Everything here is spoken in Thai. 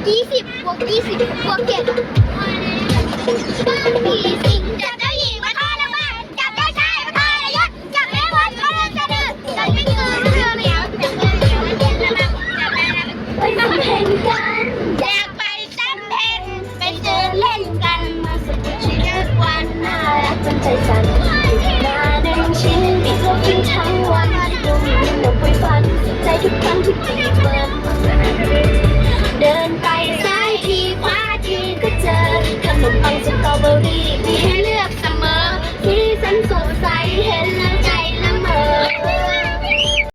20 บวก 20 บวก 7ผีสิงจับเจ้าหญิงมาทอดละบ้านจับเจ้าชายมาทอดละยศจับแม่มดก็เลิกจะดื้อจับไม่เกินเรือเหนียวจับเรือเหนียวเย็นละมั่งจับแม่ละไปทำเพลงกันอยากไปจำเพลงไปเจอเล่นกันมาสนุกชีวิตวันน่ารักจนใจสั่นมา1 ชิ้นปิดโลกกินทั้งวันลงไปฝันใจทุกครั้งที่